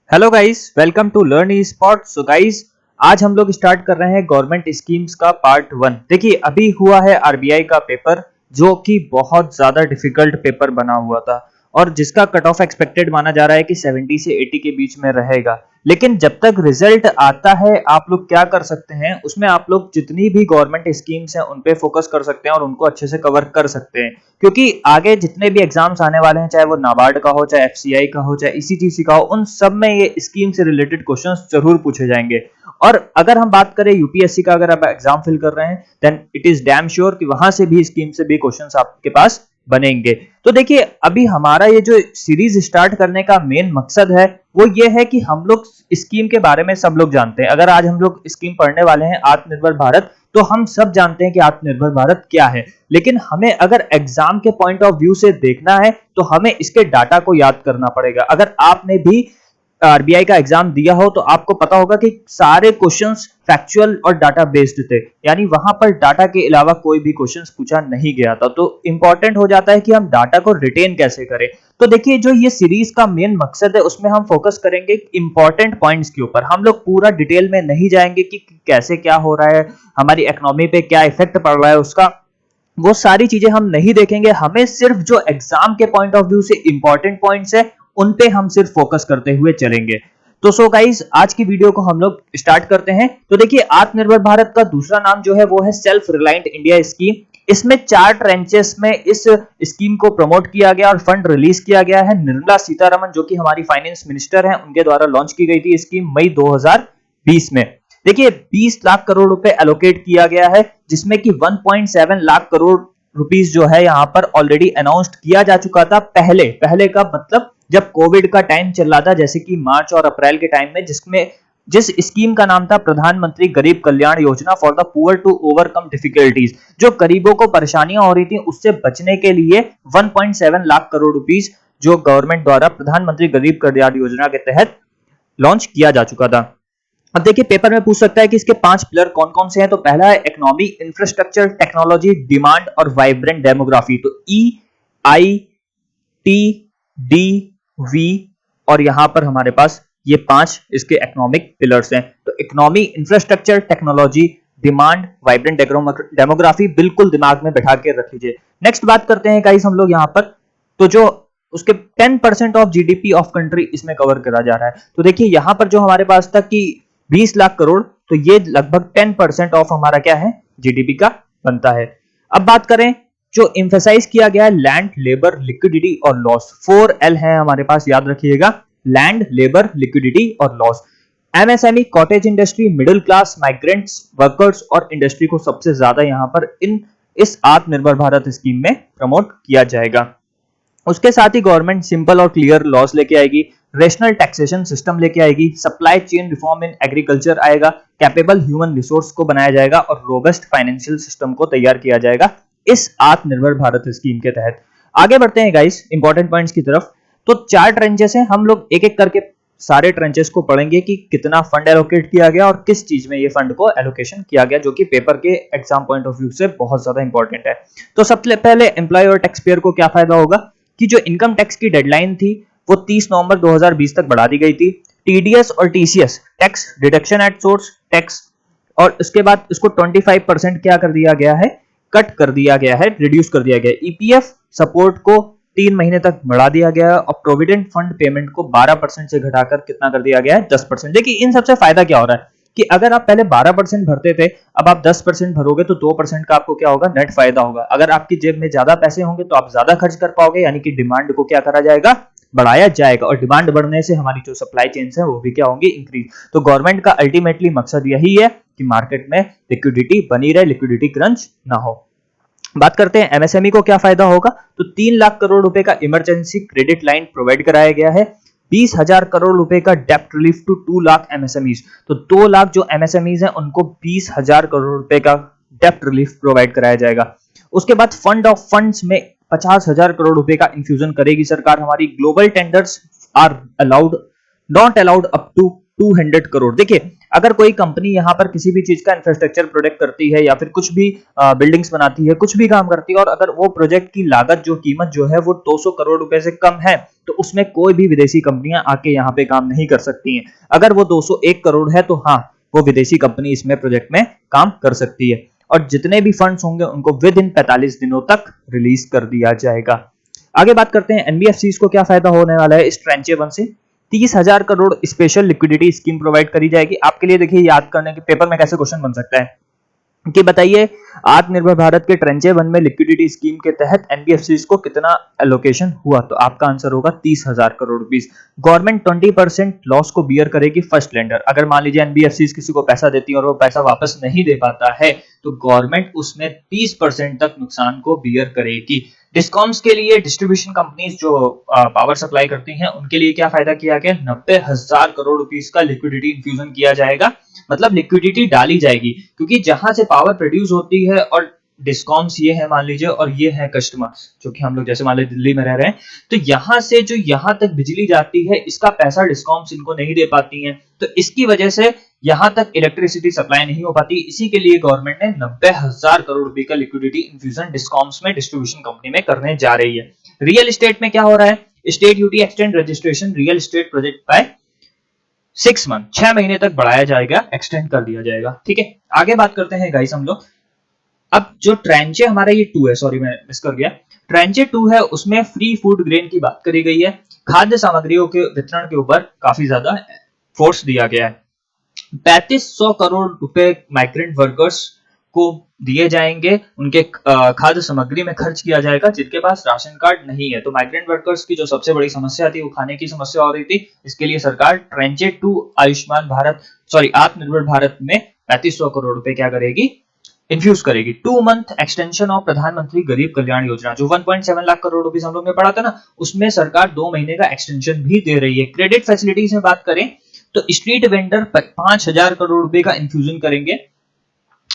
Hello guys, welcome to learn e spot. So guys, आज हम लोग स्टार्ट कर रहे हैं गवर्नमेंट स्कीम्स का पार्ट 1। देखिए, अभी हुआ है आरबीआई का पेपर, जो कि बहुत ज्यादा डिफिकल्ट पेपर बना हुआ था और जिसका कट ऑफ एक्सपेक्टेड माना जा रहा है कि 70 से 80 के बीच में रहेगा। लेकिन जब तक रिजल्ट आता है, आप लोग क्या कर सकते हैं, उसमें आप लोग जितनी भी गवर्नमेंट स्कीम्स हैं उन पे फोकस कर सकते हैं और उनको अच्छे से कवर कर सकते हैं, क्योंकि आगे जितने भी एग्जाम्स आने वाले हैं, चाहे वो नाबार्ड का हो, चाहे एफसीआई का हो, चाहे ईसीटीसी का हो, उन सब में ये स्कीम से रिलेटेड क्वेश्चंस जरूर पूछे जाएंगे। और अगर हम बात करें यूपीएससी का, अगर आप एग्जाम फिल कर रहे हैं, then it is damn sure कि वहां से भी स्कीम से भी क्वेश्चंस आपके पास बनेंगे। तो देखिए, अभी हमारा ये जो सीरीज स्टार्ट करने का मेन मकसद है वो ये है कि हम लोग स्कीम के बारे में सब लोग जानते हैं। अगर आज हम लोग स्कीम पढ़ने वाले हैं आत्मनिर्भर भारत, तो हम सब जानते हैं कि आत्मनिर्भर भारत क्या है। लेकिन हमें अगर एग्जाम के पॉइंट ऑफ व्यू से देखना है तो हमें इसके डाटा को याद करना पड़ेगा। अगर आपने भी आरबीआई का एग्जाम दिया हो तो आपको पता होगा कि सारे क्वेश्चंस फैक्चुअल और डाटा बेस्ड थे, यानी वहां पर डाटा के अलावा कोई भी क्वेश्चंस पूछा नहीं गया था। तो इंपॉर्टेंट हो जाता है कि हम डाटा को रिटेन कैसे करें। तो देखिए, जो ये सीरीज का मेन मकसद है उसमें हम फोकस करेंगे इंपॉर्टेंट पॉइंट्स के ऊपर। हम लोग पूरा डिटेल में नहीं जाएंगे कि कैसे क्या हो रहा है, हमारी इकोनॉमी पे क्या इफेक्ट पड़ रहा है उसका, वो सारी चीजें हम नहीं देखेंगे। हमें सिर्फ जो एग्जाम के पॉइंट ऑफ व्यू से इंपॉर्टेंट पॉइंट्स है उन पे हम सिर्फ फोकस करते हुए चलेंगे। तो सो गाइस, आज की वीडियो को हम लोग स्टार्ट करते हैं। तो देखिए, आत्मनिर्भर भारत का दूसरा नाम जो है वो है सेल्फ रिलायंट इंडिया स्कीम। इसमें 4 ट्रेंचेस में इस स्कीम को प्रमोट किया गया और फंड रिलीज किया गया है। निर्मला सीतारमन, जो कि हमारी फाइनेंस मिनिस्टर हैं, उनके द्वारा लॉन्च की गई थी स्कीम मई 2020 में। देखिए, 20 लाख करोड़ रुपए एलोकेट किया गया है, जिसमें कि 1.7 लाख करोड़ रुपीस जो है यहाँ पर ऑलरेडी अनाउंस्ड किया जा चुका था। पहले का मतलब जब कोविड का टाइम चल रहा था, जैसे कि मार्च और अप्रैल के टाइम में, जिस स्कीम का नाम था प्रधानमंत्री Garib Kalyan Yojana for the poor to overcome difficulties. जो गरीबों को परेशानियां हो रही थी उससे बचने के लिए 1.7 लाख करोड़ रुपीस जो गवर्नमेंट द्वारा प्रधानमंत्री गरीब कल्याण योजना के तहत लॉन्च किया जा चुका था। अब देखिए, पेपर में पूछ सकता है कि इसके 5 पिलर कौन कौन से हैं। तो पहला है इकोनॉमी, इंफ्रास्ट्रक्चर, टेक्नोलॉजी, डिमांड और वाइब्रेंट डेमोग्राफी। तो EITDV, और यहां पर हमारे पास ये 5 इसके इकोनॉमिक पिलर्स हैं। तो economy, infrastructure, technology, demand, vibrant demography बिल्कुल दिमाग में बैठा के रख लीजिए। नेक्स्ट बात करते हैं गाइस हम लोग यहां पर, तो जो उसके 10% ऑफ जीडीपी ऑफ कंट्री इसमें कवर करा जा रहा है। तो देखिए, यहां पर जो हमारे पास था कि 20 लाख करोड़, तो ये लगभग 10% ऑफ हमारा क्या है, जीडीपी का बनता है। अब बात करें, जो एम्फेसाइज किया गया है लैंड, लेबर, लिक्विडिटी और लॉस। 4L है हमारे पास, याद रखिएगा, लैंड, लेबर, लिक्विडिटी और loss. MSME, cottage industry, middle class, migrants, workers और इंडस्ट्री को सबसे ज्यादा यहां पर इस आत्मनिर्भर भारत स्कीम में प्रमोट किया जाएगा। उसके साथ ही गवर्नमेंट सिंपल और क्लियर लॉस लेके आएगी, रेशनल टैक्सेशन सिस्टम लेके आएगी, supply chain reform in agriculture आएगा, कैपेबल ह्यूमन रिसोर्स को बनाया जाएगा और रोबस्ट फाइनेंशियल सिस्टम को तैयार किया जाएगा इस आत्मनिर्भर भारत स्कीम के तहत। आगे बढ़ते हैं गाइस इंपॉर्टेंट पॉइंट्स की तरफ। तो 4 ट्रेंचेस हैं, हम लोग एक एक करके सारे ट्रेंचेस को पढ़ेंगे कि कितना फंड एलोकेट किया गया और किस चीज में ये फंड को एलोकेशन किया गया, जो कि पेपर के एग्जाम पॉइंट ऑफ व्यू से बहुत ज्यादा इंपॉर्टेंट है। तो सबसे पहले एम्प्लॉय और टैक्स पेयर को क्या फायदा होगा कि जो इनकम टैक्स की डेडलाइन थी वो 30 नवंबर 2020 तक बढ़ा दी गई थी। टीडीएस और TCS, tax deduction at source tax, और उसके बाद इसको 25% क्या कर दिया गया है, कट कर दिया गया है, रिड्यूस कर दिया गया है। ईपीएफ सपोर्ट को 3 महीने तक बढ़ा दिया गया है और प्रोविडेंट फंड पेमेंट को 12% से घटाकर कितना कर दिया गया है, 10%। देखिए, इन सबसे फायदा क्या हो रहा है कि अगर आप पहले 12% भरते थे, अब आप 10% भरोगे तो 2% का आपको क्या होगा, नेट फायदा होगा। अगर आपकी जेब में ज्यादा पैसे होंगे तो आप ज्यादा खर्च कर पाओगे, यानी कि डिमांड को क्या करा जाएगा, बढ़ाया जाएगा। और डिमांड बढ़ने से हमारी जो सप्लाई चेन्स है वो भी क्या होंगी, इंक्रीज। तो गवर्नमेंट का अल्टीमेटली मकसद यही है कि मार्केट में लिक्विडिटी बनी रहे, लिक्विडिटी क्रंच ना हो। बात करते हैं एमएसएमई को क्या फायदा होगा। तो 3 लाख करोड़ रुपए का इमरजेंसी क्रेडिट लाइन प्रोवाइड कराया गया है। 20,000 करोड़ रुपए का डेप्ट रिलीफ टू 2 लाख एमएसएमईज। तो 2 लाख जो एमएसएमईज हैं उनको 20,000 करोड़ रुपए का डेप्ट रिलीफ प्रोवाइड कराया जाएगा। उसके बाद फंड ऑफ फंड्स में 50,000 करोड़ रुपए का इंफ्यूजन करेगी सरकार हमारी। Global tenders are allowed, not allowed up to 200 crore. देखिए अगर कोई कंपनी यहाँ पर किसी भी चीज का इंफ्रास्ट्रक्चर प्रोडक्ट करती है या फिर कुछ भी बिल्डिंग्स बनाती है, कुछ भी काम करती है, और अगर वो प्रोजेक्ट की लागत जो कीमत जो है वो 200 करोड़ रुपए से कम है, तो उसमें कोई भी विदेशी कंपनियां आके यहाँ पे काम नहीं कर सकती हैं। अगर वो 201 करोड़ है तो हाँ, वो विदेशी कंपनी इसमें प्रोजेक्ट में काम कर सकती है, और जितने भी फंड्स होंगे उनको विद इन 45 दिनों तक रिलीज कर दिया जाएगा। आगे बात करते हैं एनबीएफसीज को क्या फायदा होने वाला है इस ट्रेंचे 1 से। 30,000 crore special liquidity scheme provide करी जाएगी। आपके लिए देखिए याद करने के पेपर में कैसे क्वेश्चन बन सकता है कि बताइए आत्मनिर्भर भारत के ट्रेंचे 1 में लिक्विडिटी स्कीम के तहत एनबीएफसीज को कितना एलोकेशन हुआ, तो आपका आंसर होगा 30,000 करोड़ रुपीस। गवर्नमेंट 20% लॉस को बियर करेगी फर्स्ट लेंडर। अगर मान लीजिए एनबीएफसीज किसी को पैसा देती है और वो पैसा वापस नहीं दे पाता है तो गवर्नमेंट उसमें 30% तक नुकसान को बियर करेगी। डिस्कॉम्स के लिए, डिस्ट्रीब्यूशन कंपनीज जो पावर सप्लाई करती हैं, उनके लिए क्या फायदा किया गया, 90,000 करोड़ रुपीस का लिक्विडिटी इन्फ्यूजन किया जाएगा। मतलब लिक्विडिटी डाली जाएगी, क्योंकि जहां से पावर प्रोड्यूस होती है और डिस्कॉम्स ये है मान लीजिए, और ये है कस्टमर्स जो कि हम लोग जैसे मान लीजिए दिल्ली में रह रहे हैं, तो यहां से जो यहां तक बिजली जाती है इसका पैसा डिस्कॉम्स इनको नहीं दे पाती हैं, तो इसकी वजह से यहां तक इलेक्ट्रिसिटी सप्लाई नहीं हो पाती। इसी के लिए गवर्नमेंट ने 90,000 करोड़ रुपए का लिक्विडिटी इन्फ्यूजन डिस्कॉम्स में, डिस्ट्रीब्यूशन कंपनी में करने जा रही है। रियल एस्टेट में क्या हो रहा है, state duty extend registration real estate project by 6 month, 6 महीने तक बढ़ाया जाएगा, एक्सटेंड कर दिया जाएगा। ठीक है, आगे बात करते हैं गाइस हम लोग। अब जो ट्रेंचे हमारा ये 2 है, सॉरी मैं मिस कर गया, ट्रेंचे 2 है, उसमें फ्री फूड ग्रेन की बात करी गई है। खाद्य सामग्रियों के वितरण के ऊपर काफी ज्यादा फोर्स दिया गया है। 3500 करोड़ रुपए माइग्रेंट वर्कर्स को दिए जाएंगे, उनके खाद्य सामग्री में खर्च किया जाएगा जिनके पास राशन कार्ड नहीं है। तो माइग्रेंट वर्कर्स की जो सबसे बड़ी समस्या थी वो खाने की समस्या हो रही थी, इसके लिए सरकार ट्रेंचे 2 आयुष्मान भारत, सॉरी आत्मनिर्भर भारत में 3500 करोड़ रुपए क्या करेगी, इन्फ्यूज करेगी। 2 मंथ एक्सटेंशन ऑफ प्रधानमंत्री गरीब कल्याण योजना, जो 1.7 लाख करोड़ रुपए हम लोग ने पढ़ा था ना, उसमें सरकार 2 महीने का एक्सटेंशन भी दे रही है। क्रेडिट फैसिलिटीज में बात करें तो स्ट्रीट वेंडर 5,000 करोड़ रुपए का इन्फ्यूजन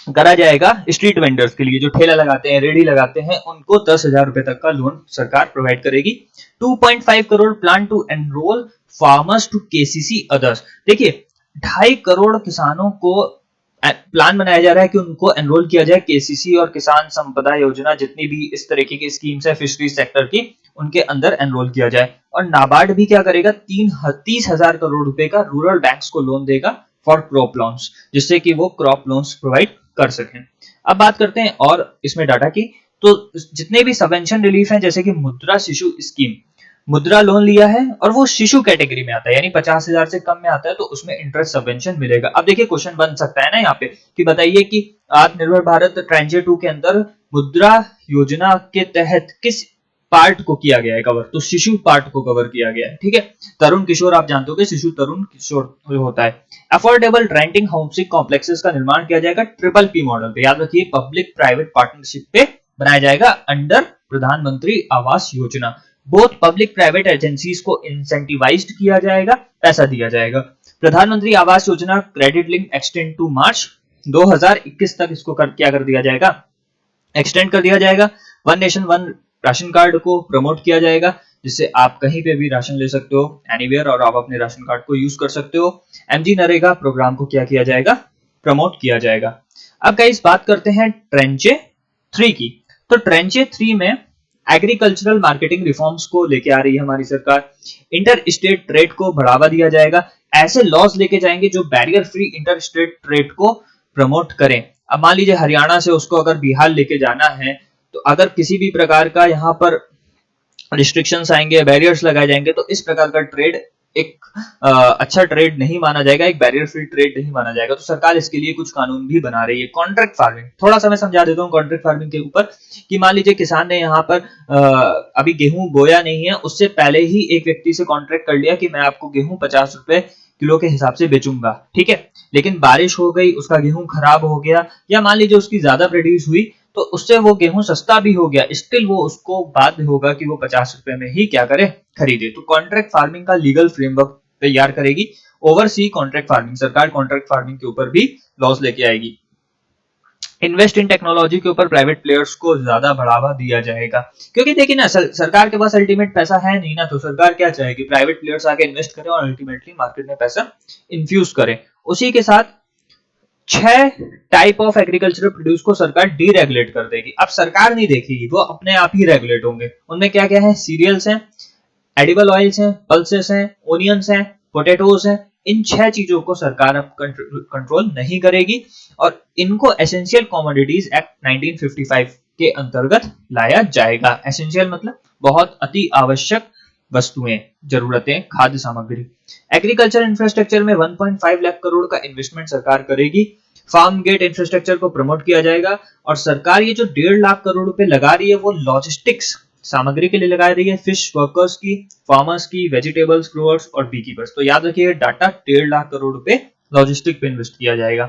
करा जाएगा। स्ट्रीट वेंडर्स के लिए जो ठेला लगाते हैं, रेडी लगाते हैं, उनको 10,000 रुपए तक का लोन सरकार प्रोवाइड करेगी। 2.5 crore plan to enrol farmers to KCC others. देखिए 2.5 करोड़ किसानों को प्लान बनाया जा रहा है कि उनको एनरोल किया जाए केसीसी और किसान संपदा योजना, जितनी भी इस तरीके की स्कीम्स है फिशरीज सेक्टर की, उनके अंदर एनरोल किया जाए। और नाबार्ड भी क्या करेगा, 30,000 करोड़ रुपए का रूरल बैंक्स को लोन देगा फॉर क्रॉप लोन्स, जिससे कि वो क्रॉप लोन्स प्रोवाइड कर सकें। अब बात करते हैं और इसमें डाटा की, तो जितने भी सबवेंशन रिलीफ हैं, जैसे कि मुद्रा शिशु स्कीम, मुद्रा लोन लिया है और वो शिशु कैटेगरी में आता है, यानी 50,000 से कम में आता है, तो उसमें इंटरेस्ट सबवेंशन मिलेगा। अब देखिए क्वेश्चन बन सकता है ना यहाँ पे कि बताइए कि आत्मनिर्भर भारत ट्रेंचे 2 के अंदर मुद्रा योजना के तहत किस पार्ट को किया गया है कवर, तो शिशु पार्ट को कवर किया गया है। ठीक है, तरुण किशोर आप जानते हो कि शिशु तरुण किशोर होता है। अफोर्डेबल रेंटिंग हाउसिंग कॉम्प्लेक्सेस का निर्माण किया जाएगा ट्रिपल पी मॉडल पे, याद रखिए पब्लिक प्राइवेट पार्टनरशिप पे बनाया जाएगा अंडर प्रधानमंत्री Awas Yojana. Both public private agencies को इंसेंटिवाइज्ड किया जाएगा, पैसा दिया जाएगा। प्रधानमंत्री Awas Yojana credit link extend to मार्च 2021 तक इसको क्या कर दिया जाएगा, एक्सटेंड कर दिया जाएगा। One nation one ration card को प्रमोट किया जाएगा, जिससे आप कहीं पे भी राशन ले सकते हो एनीवेयर, और आप अपने राशन कार्ड को यूज कर सकते हो। एमजी नरेगा प्रोग्राम को क्या किया जाएगा, प्रमोट किया जाएगा। अब गाइस बात करते हैं ट्रेंचे 3 की। तो ट्रेंचे 3 में एग्रीकल्चरल मार्केटिंग रिफॉर्म्स को लेके आ रही है हमारी सरकार। इंटर स्टेट ट्रेड को बढ़ावा दिया जाएगा, ऐसे लॉज लेके जाएंगे जो barrier free inter state trade को प्रमोट करें। अब मान लीजिए हरियाणा से उसको अगर बिहार लेके जाना है, तो अगर किसी भी प्रकार का यहाँ पर रिस्ट्रिक्शंस आएंगे, बैरियर्स लगाए जाएंगे, तो इस प्रकार का ट्रेड एक अच्छा ट्रेड नहीं माना जाएगा, एक बैरियर फ्री ट्रेड नहीं माना जाएगा। तो सरकार इसके लिए कुछ कानून भी बना रही है। कॉन्ट्रैक्ट फार्मिंग, थोड़ा सा मैं समझा देता हूँ कॉन्ट्रैक्ट फार्मिंग के ऊपर, कि मान लीजिए किसान ने यहाँ पर अभी गेहूं बोया नहीं है, उससे पहले ही एक व्यक्ति से कॉन्ट्रैक्ट कर लिया कि मैं आपको गेहूं 50 रुपए किलो के हिसाब से बेचूंगा, ठीक है, लेकिन बारिश हो गई, उसका गेहूं खराब हो गया, या मान लीजिए उसकी ज्यादा प्रोड्यूस हुई, तो उससे वो गेहूं सस्ता भी हो गया, स्टिल वो उसको बाध्य होगा कि वो 50 रुपए में ही क्या करे, खरीदे। तो कॉन्ट्रैक्ट फार्मिंग का लीगल फ्रेमवर्क तैयार करेगी ओवरसी कॉन्ट्रैक्ट फार्मिंग, सरकार कॉन्ट्रैक्ट फार्मिंग के ऊपर भी लॉज लेके आएगी। इन्वेस्ट इन टेक्नोलॉजी के ऊपर प्राइवेट प्लेयर्स को ज्यादा बढ़ावा दिया जाएगा, क्योंकि देखिए ना सरकार के पास अल्टीमेट पैसा है नहीं ना, तो सरकार क्या चाहेगी, प्राइवेट प्लेयर्स आके इन्वेस्ट करें और अल्टीमेटली मार्केट में पैसा इन्फ्यूज करें। उसी के साथ 6 टाइप ऑफ एग्रीकल्चरल प्रोड्यूस को सरकार डीरेगुलेट कर देगी। अब सरकार नहीं देखेगी, वो अपने आप ही रेगुलेट होंगे। उनमें क्या क्या है, सीरियल्स हैं, एडिबल ऑयल्स हैं, पल्सेस हैं, ओनियंस हैं, पोटैटोज हैं। इन 6 चीजों को सरकार अब कंट्रोल नहीं करेगी और इनको एसेंशियल कमोडिटीज एक्ट 1955 के अंतर्गत लाया जाएगा। एसेंशियल मतलब बहुत अति आवश्यक वस्तुएं, जरूरतें, खाद्य सामग्री। एग्रीकल्चर इंफ्रास्ट्रक्चर में 1.5 लाख करोड़ का इन्वेस्टमेंट सरकार करेगी। फार्म गेट इंफ्रास्ट्रक्चर को प्रमोट किया जाएगा और सरकार ये जो 1.5 लाख करोड़ रुपए लगा रही है वो लॉजिस्टिक्स सामग्री के लिए लगा रही है, फिश वर्कर्स की, फार्मर्स की, वेजिटेबल्स ग्रोअर्स और बी कीपर्स। तो याद रखिए डाटा 1.5 लाख करोड़ रुपए लॉजिस्टिक पे इन्वेस्ट किया जाएगा।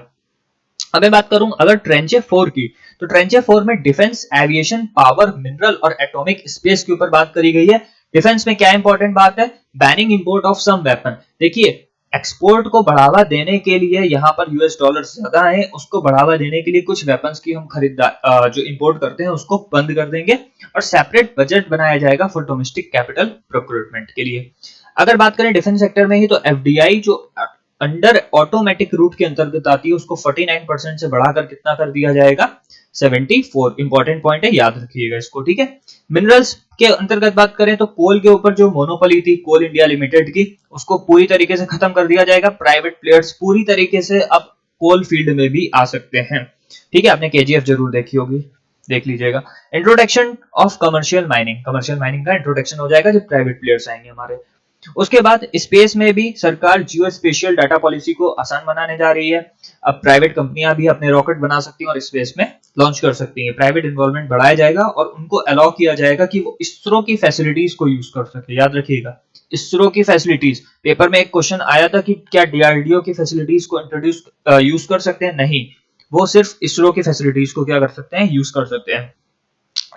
अब मैं बात करूं अगर ट्रेंचे 4 की, तो ट्रेंचे 4 में डिफेंस, एविएशन, पावर, मिनरल और एटॉमिक स्पेस के ऊपर बात करी गई है। डिफेंस में क्या इंपॉर्टेंट बात है, banning import of some weapon. देखिए एक्सपोर्ट को बढ़ावा देने के लिए यहाँ पर यूएस डॉलर ज्यादा है, उसको बढ़ावा देने के लिए कुछ वेपन्स की हम जो इंपोर्ट करते हैं उसको बंद कर देंगे और सेपरेट बजट बनाया जाएगा फॉर डोमेस्टिक कैपिटल प्रोक्योरमेंट के लिए। अगर बात करें डिफेंस सेक्टर में ही, तो एफडीआई जो अंडर ऑटोमेटिक रूट के अंतर्गत आती है उसको 49% से बढ़ाकर कितना कर दिया जाएगा, 74। इंपॉर्टेंट पॉइंट है, याद रखिएगा इसको, ठीक है। मिनरल्स के अंतर्गत बात करें तो कोल के ऊपर जो मोनोपोली थी कोल इंडिया लिमिटेड की, उसको पूरी तरीके से खत्म कर दिया जाएगा। प्राइवेट प्लेयर्स पूरी तरीके से अब कोल फील्ड में भी आ सकते हैं, ठीक है। आपने केजीएफ जरूर देखी होगी, देख लीजिएगा। Introduction of commercial mining, commercial mining का इंट्रोडक्शन हो जाएगा जब प्राइवेट प्लेयर्स आएंगे हमारे। उसके बाद स्पेस में भी सरकार जियो स्पेशियल डाटा पॉलिसी को आसान बनाने जा रही है। अब प्राइवेट कंपनियां भी अपने रॉकेट बना सकती हैं और स्पेस में लॉन्च कर सकती हैं। प्राइवेट इन्वॉल्वमेंट बढ़ाया जाएगा और उनको अलाउ किया जाएगा कि वो इसरो की फैसिलिटीज को यूज कर सके। याद रखिएगा इसरो की फैसिलिटीज, पेपर में एक क्वेश्चन आया था कि क्या डीआरडीओ की फैसिलिटीज को इंट्रोड्यूस यूज कर सकते हैं, नहीं, वो सिर्फ इसरो की फैसिलिटीज को क्या कर सकते हैं, यूज कर सकते हैं।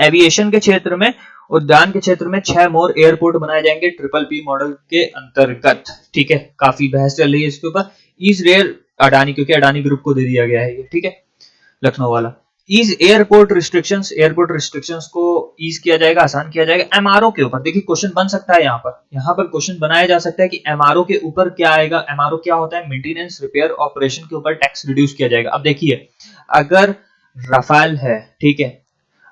एविएशन के क्षेत्र में, उद्यान के क्षेत्र में 6 मोर एयरपोर्ट बनाए जाएंगे ट्रिपल पी मॉडल के अंतर्गत, ठीक है। काफी बहस चल रही है इसके ऊपर। ईज रेयर अडानी, क्योंकि अडानी ग्रुप को दे दिया गया है ये, ठीक है, लखनऊ वाला। ईज एयरपोर्ट रिस्ट्रिक्शंस को ईज किया जाएगा, आसान किया जाएगा। एमआरओ के ऊपर देखिए क्वेश्चन बन सकता है, यहाँ पर क्वेश्चन बनाया जा सकता है कि एमआरओ के ऊपर क्या आएगा। एमआरओ क्या होता है, मेंटेनेंस, रिपेयर, ऑपरेशन के ऊपर टैक्स रिड्यूस किया जाएगा। अब देखिए अगर राफेल है, ठीक है,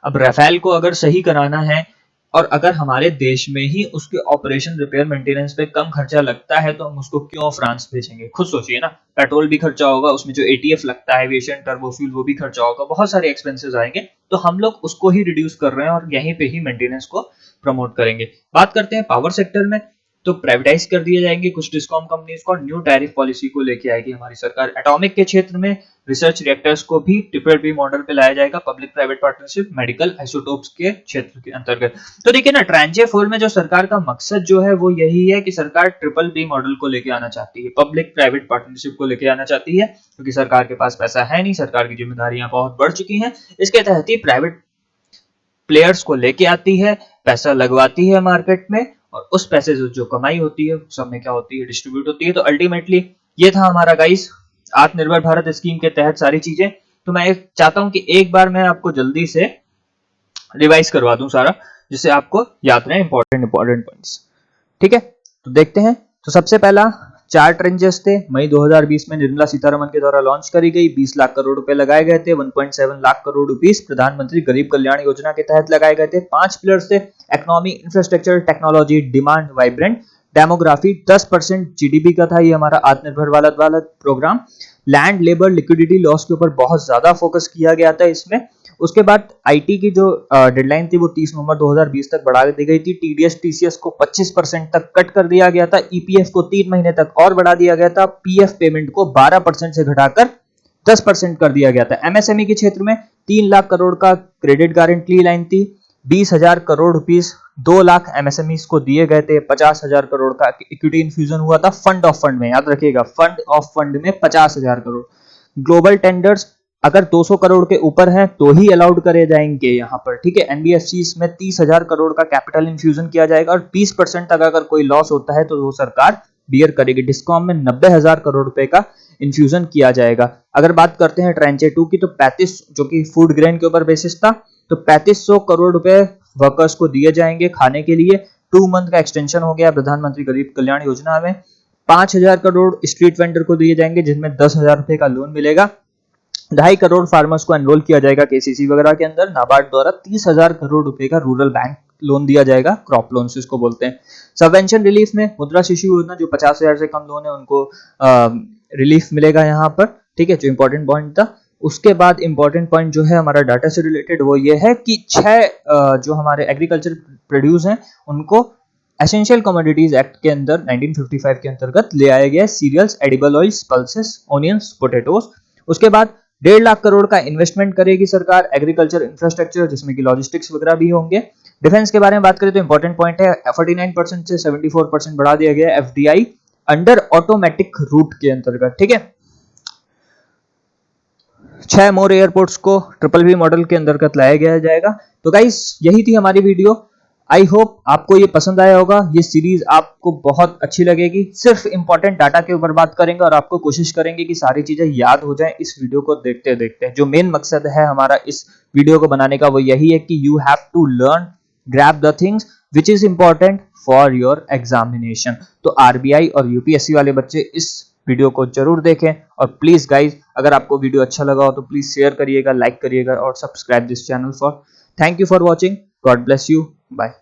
अब राफेल को अगर सही कराना है और अगर हमारे देश में ही उसके ऑपरेशन, रिपेयर, मेंटेनेंस पे कम खर्चा लगता है तो हम उसको क्यों फ्रांस भेजेंगे। खुद सोचिए ना, पेट्रोल भी खर्चा होगा, उसमें जो एटीएफ लगता है, एविएशन, टर्बोफ्यूल, वो भी खर्चा होगा, बहुत सारे एक्सपेंसेस आएंगे। तो हम लोग उसको ही रिड्यूस कर रहे हैं और यहीं पे ही मेंटेनेंस को प्रमोट करेंगे। बात करते हैं पावर सेक्टर में, तो प्राइवेटाइज कर दिए जाएंगे कुछ डिस्कॉम कंपनीज को, न्यू टैरिफ पॉलिसी को लेके आएगी हमारी सरकार। एटॉमिक के क्षेत्र में रिसर्च रिएक्टर्स को भी ट्रिपल बी मॉडल पे लाया जाएगा, public private partnership, medical isotopes के क्षेत्र के अंतर्गत। तो देखिए ना, ट्रांचे 4 में जो सरकार का मकसद जो है वो यही है कि सरकार ट्रिपल बी मॉडल को लेके आना चाहती है, पब्लिक प्राइवेट पार्टनरशिप को लेके आना चाहती है, क्योंकि सरकार के पास पैसा है नहीं, सरकार की जिम्मेदारियां बहुत बढ़ चुकी हैं। इसके तहत ही प्राइवेट प्लेयर्स को लेके आती है, पैसा लगवाती है मार्केट में और उस पैसे से जो कमाई होती है सब में क्या होती है, डिस्ट्रीब्यूट होती है। तो अल्टीमेटली ये था हमारा गाइस आत्मनिर्भर भारत स्कीम के तहत सारी चीजें। तो मैं चाहता हूं कि एक बार मैं आपको जल्दी से रिवाइज करवा दूं सारा, जिससे आपको याद रहे इंपॉर्टेंट पॉइंट्स, ठीक है। तो देखते हैं। तो सबसे पहला 4 ट्रेंचेस थे, मई 2020 में निर्मला सीतारमन के द्वारा लॉन्च करी गई, 20 लाख करोड़ रुपए लगाए गए थे। 1.7 लाख करोड़ रुपीस प्रधानमंत्री गरीब कल्याण योजना के तहत लगाए गए थे। 5 पिलर्स थे, economy, infrastructure, technology, demand, vibrant, demography. 10% GDP का था ये हमारा आत्मनिर्भर वाला programme. Land, labour, liquidity loss के ऊपर बहुत ज्यादा फोकस किया गया था इसमें। उसके बाद आईटी की जो डेडलाइन थी वो 30 नवंबर 2020 तक बढ़ा दी गई थी। टीडीएस, टीसीएस को 25% तक कट कर दिया गया था। ईपीएफ को 3 महीने तक और बढ़ा दिया गया था। पीएफ पेमेंट को 12% से घटाकर 10% कर दिया गया था। एमएसएमई के क्षेत्र में 3 लाख करोड़ का क्रेडिट गारंटी लाइन थी। 20,000 करोड़ रुपीस 2 लाख एमएसएमईज को दिए गए थे। 50,000 करोड़ का इक्विटी इन्फ्यूजन हुआ था फंड ऑफ फंड में, याद रखिएगा, फंड ऑफ फंड में 50,000 करोड़। ग्लोबल टेंडर्स अगर 200 करोड़ के ऊपर है तो ही अलाउड करे जाएंगे यहाँ पर, ठीक है। एनबीएफसी में 30,000 करोड़ का कैपिटल इन्फ्यूजन किया जाएगा और 20% तक अगर कोई लॉस होता है तो वो सरकार बियर करेगी। डिस्कॉम में 90,000 करोड़ रुपए का इन्फ्यूजन किया जाएगा। अगर बात करते हैं ट्रेंचे 2 की तो 35 जो कि फूड ग्रेन के ऊपर बेसिस था, तो 3500 करोड़ रुपए वर्कर्स को दिए जाएंगे खाने के लिए। 2 मंथ का एक्सटेंशन हो गया प्रधानमंत्री गरीब कल्याण योजना में। 5000 करोड़ स्ट्रीट वेंडर को दिए जाएंगे जिसमें 10,000 रुपए का लोन मिलेगा। 2.5 करोड़ फार्मर्स को एनरोल किया जाएगा केसीसी वगैरह के अंदर। नाबार्ड द्वारा 30,000 करोड़ रुपए का रूरल बैंक लोन दिया जाएगा, क्रॉप लोन्स इसको बोलते हैं। सबवेंशन रिलीफ में मुद्रा शिशु योजना जो 50,000 से कम लोन है उनको रिलीफ मिलेगा यहाँ पर, ठीक है, जो इंपॉर्टेंट पॉइंट था। उसके बाद इंपॉर्टेंट पॉइंट जो है हमारा डाटा से रिलेटेड वो ये है कि 6 जो हमारे एग्रीकल्चर प्रोड्यूस हैं उनको एसेंशियल कमोडिटीज एक्ट के अंदर 1955 के अंतर्गत ले आया गया है। Cereals, edible oils, pulses, onions, potatoes. उसके बाद 1.5 लाख करोड़ का इन्वेस्टमेंट करेगी सरकार एग्रीकल्चर इंफ्रास्ट्रक्चर, जिसमें कि लॉजिस्टिक्स वगैरह भी होंगे। डिफेंस के बारे में बात करें तो इंपॉर्टेंट पॉइंट है 49% से 74% बढ़ा दिया गया एफडीआई अंडर ऑटोमेटिक रूट के अंतर्गत, ठीक है। 6 मोर एयरपोर्ट्स को BBB मॉडल के अंतर्गत लाया गया जाएगा। तो गाइस यही थी हमारी वीडियो। आई होप आपको ये पसंद आया होगा। ये सीरीज आपको बहुत अच्छी लगेगी। सिर्फ इंपॉर्टेंट डाटा के ऊपर बात करेंगे और आपको कोशिश करेंगे कि सारी चीजें याद हो जाएं इस वीडियो को देखते देखते। जो मेन मकसद है हमारा इस वीडियो को बनाने का वो यही है कि you have to learn, grab the things which is important for your examination. तो आरबीआई और यूपीएससी वाले बच्चे इस वीडियो को जरूर देखें। और प्लीज गाइज अगर आपको वीडियो अच्छा लगा हो तो प्लीज शेयर करिएगा, लाइक करिएगा और subscribe this channel for. Thank you for watching. God bless you. Bye.